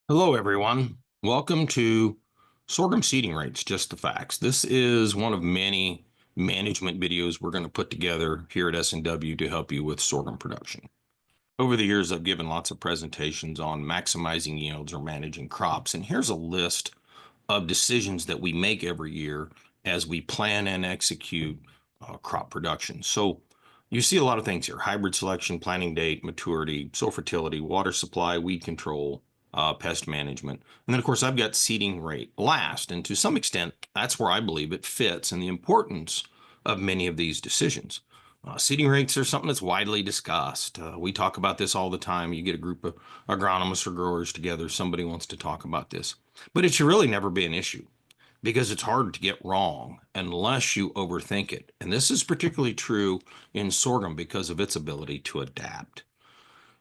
Hello, everyone. Welcome to Sorghum Seeding Rates, Just the Facts. This is one of many management videos we're going to put together here at S&W to help you with sorghum production. Over the years, I've given lots of presentations on maximizing yields or managing crops, and here's a list of decisions that we make every year as we plan and execute crop production. So you see a lot of things here: hybrid selection, planting date, maturity, soil fertility, water supply, weed control, pest management. And then, of course, I've got seeding rate last. And to some extent, that's where I believe it fits in the importance of many of these decisions. Seeding rates are something that's widely discussed. We talk about this all the time. You get a group of agronomists or growers together, somebody wants to talk about this. But it should really never be an issue because it's hard to get wrong unless you overthink it. And this is particularly true in sorghum because of its ability to adapt.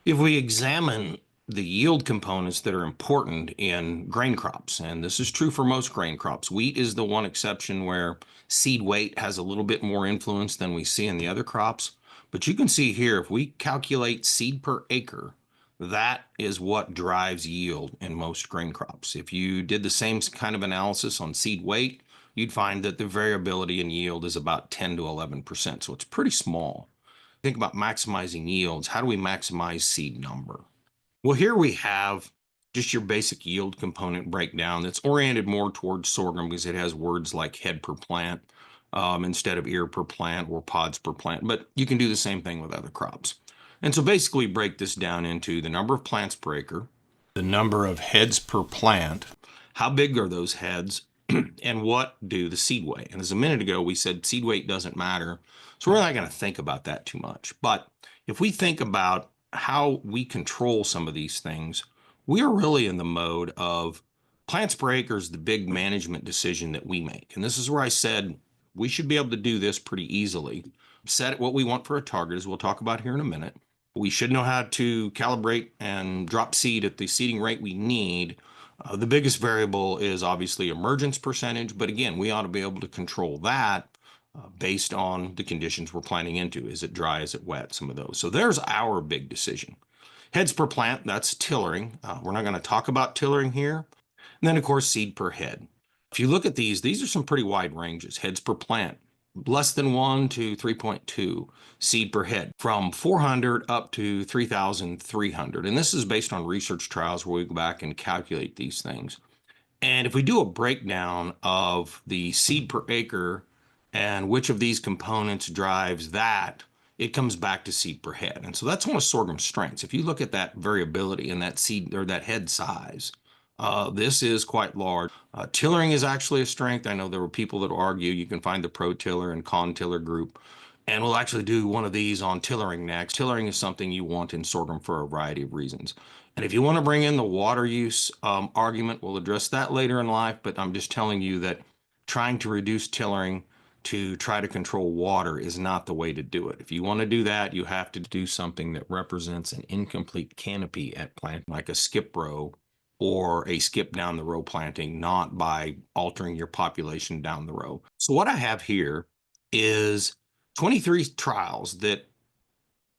If we examine the yield components that are important in grain crops, and this is true for most grain crops, wheat is the one exception where seed weight has a little bit more influence than we see in the other crops. But you can see here, if we calculate seed per acre, that is what drives yield in most grain crops. If you did the same kind of analysis on seed weight, you'd find that the variability in yield is about 10 to 11%. So it's pretty small. Think about maximizing yields. How do we maximize seed number? Well, here we have just your basic yield component breakdown that's oriented more towards sorghum because it has words like head per plant instead of ear per plant or pods per plant. But you can do the same thing with other crops. And so basically break this down into the number of plants per acre, the number of heads per plant, how big are those heads, and what do the seed weigh? And as a minute ago, we said seed weight doesn't matter. So we're not going to think about that too much. But if we think about how we control some of these things, we are really in the mode of plants per acre is the big management decision that we make. And this is where I said we should be able to do this pretty easily. Set what we want for a target, as we'll talk about here in a minute. We should know how to calibrate and drop seed at the seeding rate we need. The biggest variable is obviously emergence percentage, but again, we ought to be able to control that based on the conditions we're planting into. Is it dry? Is it wet? Some of those. So there's our big decision. Heads per plant, that's tillering. We're not going to talk about tillering here. And then, of course, seed per head. If you look at these are some pretty wide ranges. Heads per plant, less than 1 to 3.2 seed per head, from 400 up to 3,300. And this is based on research trials where we go back and calculate these things. And if we do a breakdown of the seed per acre and which of these components drives that, it comes back to seed per head. And so that's one of sorghum's strengths. If you look at that variability in that seed or that head size, this is quite large. Tillering is actually a strength. I know there were people that argue you can find the pro tiller and con tiller group, and we'll actually do one of these on tillering next. Tillering is something you want in sorghum for a variety of reasons. And if you want to bring in the water use argument, we'll address that later in life, but I'm just telling you that trying to reduce tillering to try to control water is not the way to do it. If you want to do that, you have to do something that represents an incomplete canopy at plant, like a skip row or a skip down the row planting, not by altering your population down the row. So what I have here is 23 trials that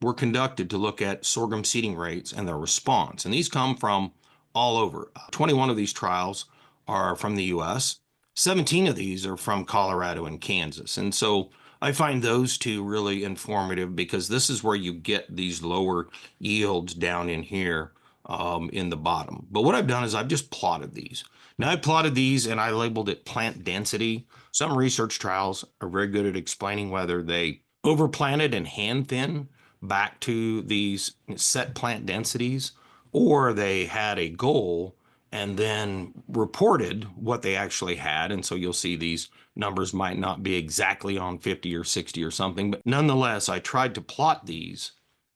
were conducted to look at sorghum seeding rates and their response. And these come from all over. 21 of these trials are from the US. 17 of these are from Colorado and Kansas. And so I find those two really informative because this is where you get these lower yields down in here in the bottom. But what I've done is I've just plotted these. Now I plotted these and I labeled it plant density. Some research trials are very good at explaining whether they overplanted and hand thin back to these set plant densities, or they had a goal and then reported what they actually had. And so you'll see these numbers might not be exactly on 50 or 60 or something, but nonetheless, I tried to plot these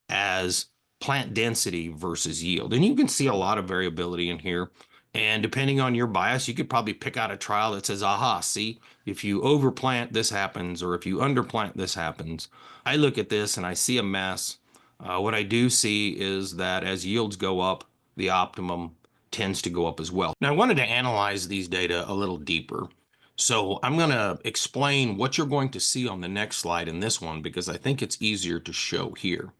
as plant density versus yield. And you can see a lot of variability in here. And depending on your bias, you could probably pick out a trial that says, aha, see, if you overplant, this happens, or if you underplant, this happens. I look at this and I see a mess. What I do see is that as yields go up, the optimum tends to go up as well. Now, I wanted to analyze these data a little deeper. So I'm going to explain what you're going to see on the next slide in this one because I think it's easier to show here.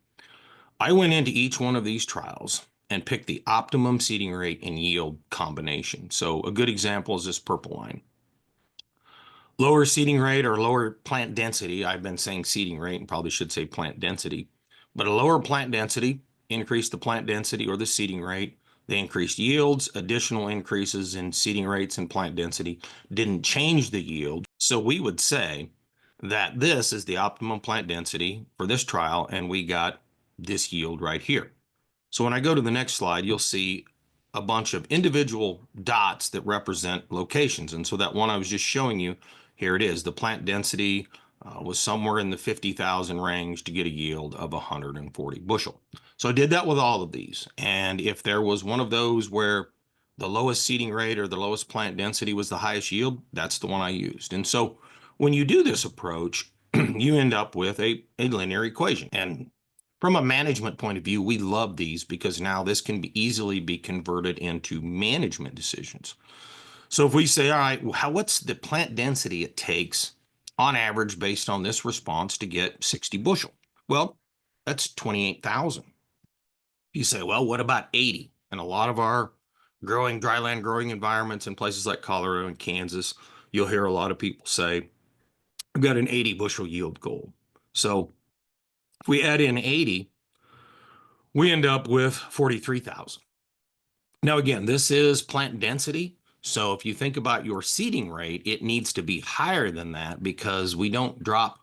I went into each one of these trials and pick the optimum seeding rate and yield combination. So a good example is this purple line. Lower seeding rate or lower plant density. I've been saying seeding rate and probably should say plant density, but a lower plant density increased the plant density or the seeding rate. They increased yields. Additional increases in seeding rates and plant density didn't change the yield. So we would say that this is the optimum plant density for this trial, and we got this yield right here. So when I go to the next slide, you'll see a bunch of individual dots that represent locations. And so that one I was just showing you, here it is. The plant density was somewhere in the 50,000 range to get a yield of 140 bushel. So I did that with all of these. And if there was one of those where the lowest seeding rate or the lowest plant density was the highest yield, that's the one I used. And so when you do this approach, you end up with a linear equation. And from a management point of view, we love these because now this can easily be converted into management decisions. So if we say, all right, what's the plant density it takes on average based on this response to get 60 bushel? Well, that's 28,000. You say, well, what about 80? And a lot of our dryland growing environments in places like Colorado and Kansas, you'll hear a lot of people say, I've got an 80 bushel yield goal. So if we add in 80, we end up with 43,000. Now, again, this is plant density. So if you think about your seeding rate, it needs to be higher than that because we don't drop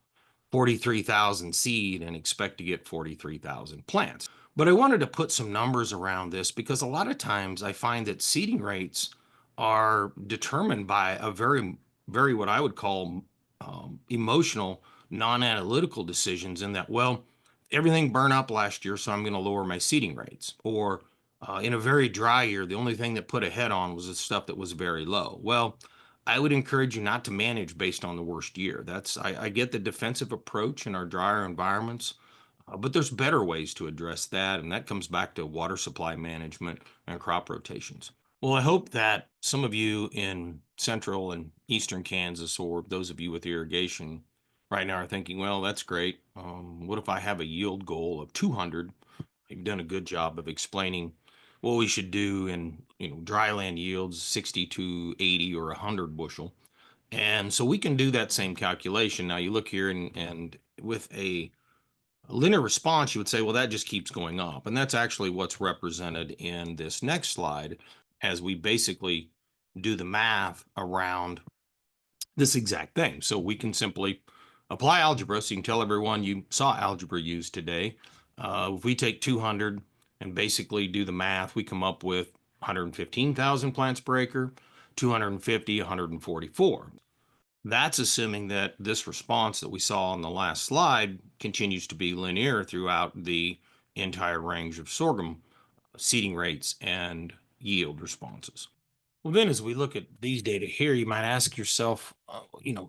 43,000 seed and expect to get 43,000 plants. But I wanted to put some numbers around this because a lot of times I find that seeding rates are determined by a very what I would call emotional, non-analytical decisions in that, well, everything burned up last year, so I'm going to lower my seeding rates. Or in a very dry year, the only thing that put a head on was the stuff that was very low. Well, I would encourage you not to manage based on the worst year. I get the defensive approach in our drier environments, but there's better ways to address that, and that comes back to water supply management and crop rotations. Well, I hope that some of you in central and eastern Kansas, or those of you with irrigation right now, are thinking, well, that's great. What if I have a yield goal of 200? You've done a good job of explaining what we should do in dryland yields 60 to 80 or 100 bushel. And so we can do that same calculation. Now you look here and with a linear response, you would say, well, that just keeps going up. And that's actually what's represented in this next slide as we basically do the math around this exact thing. So we can simply apply algebra. So you can tell everyone you saw algebra used today. If we take 200 and basically do the math, we come up with 115,000 plants per acre, 250, 144. That's assuming that this response that we saw on the last slide continues to be linear throughout the entire range of sorghum seeding rates and yield responses. Well, then as we look at these data here, you might ask yourself,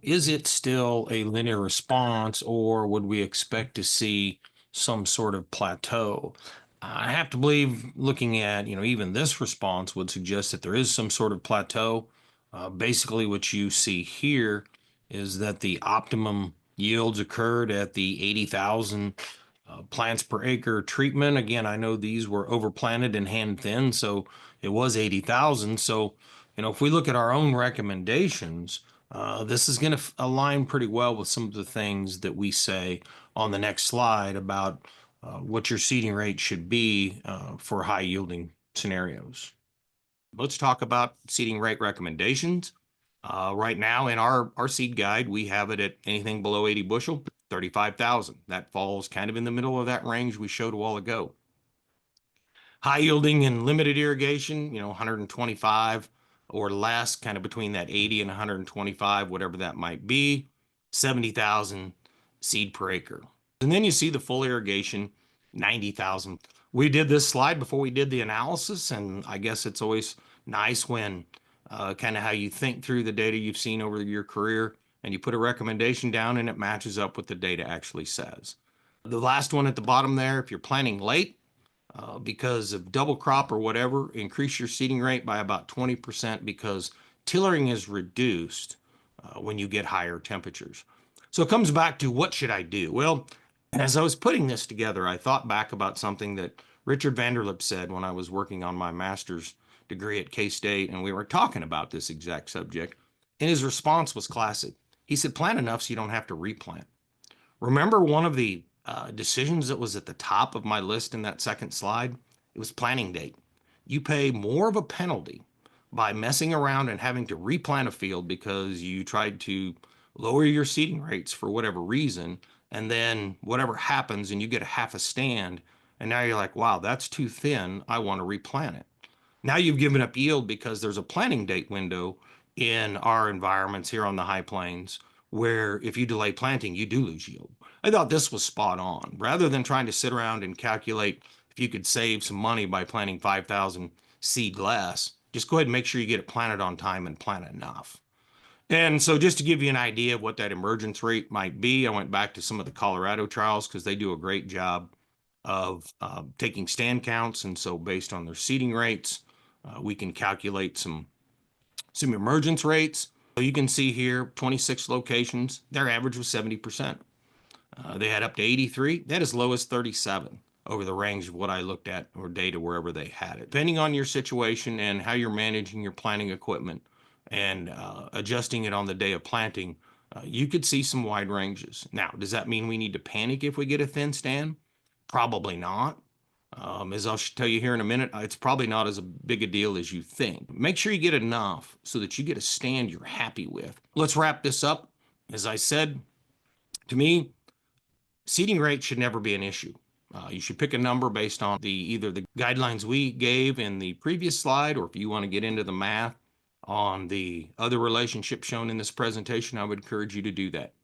is it still a linear response or would we expect to see some sort of plateau? I have to believe looking at, even this response would suggest that there is some sort of plateau. Basically, what you see here is that the optimum yields occurred at the 80,000 plants per acre treatment. Again, I know these were overplanted and hand thinned, so it was 80,000. So, if we look at our own recommendations, this is going to align pretty well with some of the things that we say on the next slide about what your seeding rate should be for high yielding scenarios. Let's talk about seeding rate recommendations. Right now in our seed guide, we have it at anything below 80 bushel, 35,000. That falls kind of in the middle of that range we showed a while ago. High yielding and limited irrigation, 125 or less, kind of between that 80 and 125, whatever that might be, 70,000 seed per acre. And then you see the full irrigation, 90,000. We did this slide before we did the analysis, and I guess it's always nice when kind of how you think through the data you've seen over your career, and you put a recommendation down and it matches up what the data actually says. The last one at the bottom there, if you're planting late, because of double crop or whatever, increase your seeding rate by about 20% because tillering is reduced when you get higher temperatures. So it comes back to what should I do? Well, as I was putting this together, I thought back about something that Richard Vanderlip said when I was working on my master's degree at K-State, and we were talking about this exact subject, and his response was classic. He said, plant enough so you don't have to replant. Remember one of the decisions that was at the top of my list in that second slide? It was planting date. You pay more of a penalty by messing around and having to replant a field because you tried to lower your seeding rates for whatever reason, and then whatever happens and you get a half a stand, and now you're like, wow, that's too thin. I want to replant it. Now you've given up yield because there's a planting date window in our environments here on the high plains where if you delay planting, you do lose yield. I thought this was spot on. Rather than trying to sit around and calculate if you could save some money by planting 5,000 seed less, just go ahead and make sure you get it planted on time and plant enough. And so just to give you an idea of what that emergence rate might be, I went back to some of the Colorado trials because they do a great job of taking stand counts. And so based on their seeding rates, we can calculate some emergence rates. So you can see here, 26 locations, their average was 70%. They had up to 83, they had as low as 37 over the range of what I looked at or data wherever they had it. Depending on your situation and how you're managing your planting equipment and adjusting it on the day of planting, you could see some wide ranges. Now, does that mean we need to panic if we get a thin stand? Probably not. As I'll tell you here in a minute, it's probably not as big a deal as you think. Make sure you get enough so that you get a stand you're happy with. Let's wrap this up. As I said, to me, seeding rate should never be an issue. You should pick a number based on either the guidelines we gave in the previous slide, or if you want to get into the math on the other relationship shown in this presentation, I would encourage you to do that.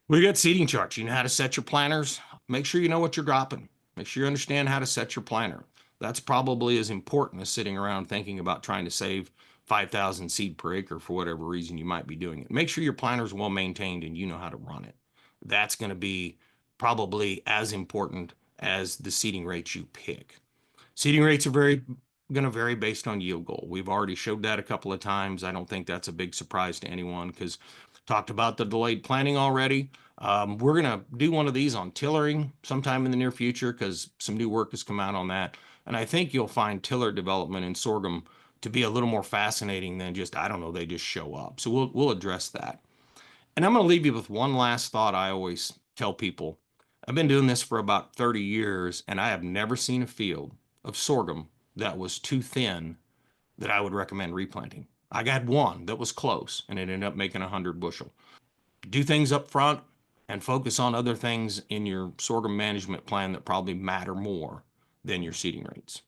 We got seeding charts. You know how to set your planters. Make sure you know what you're dropping. Make sure you understand how to set your planter. That's probably as important as sitting around thinking about trying to save 5,000 seed per acre for whatever reason you might be doing it. Make sure your planter is well maintained and you know how to run it. That's going to be probably as important as the seeding rates you pick. Seeding rates are going to vary based on yield goal. We've already showed that a couple of times. I don't think that's a big surprise to anyone because talked about the delayed planting already. We're going to do one of these on tillering sometime in the near future because some new work has come out on that. And I think you'll find tiller development in sorghum to be a little more fascinating than just, I don't know, they just show up. So we'll address that. And I'm going to leave you with one last thought I always tell people. I've been doing this for about 30 years, and I have never seen a field of sorghum that was too thin that I would recommend replanting. I got one that was close, and it ended up making 100 bushel. Do things up front and focus on other things in your sorghum management plan that probably matter more than your seeding rates.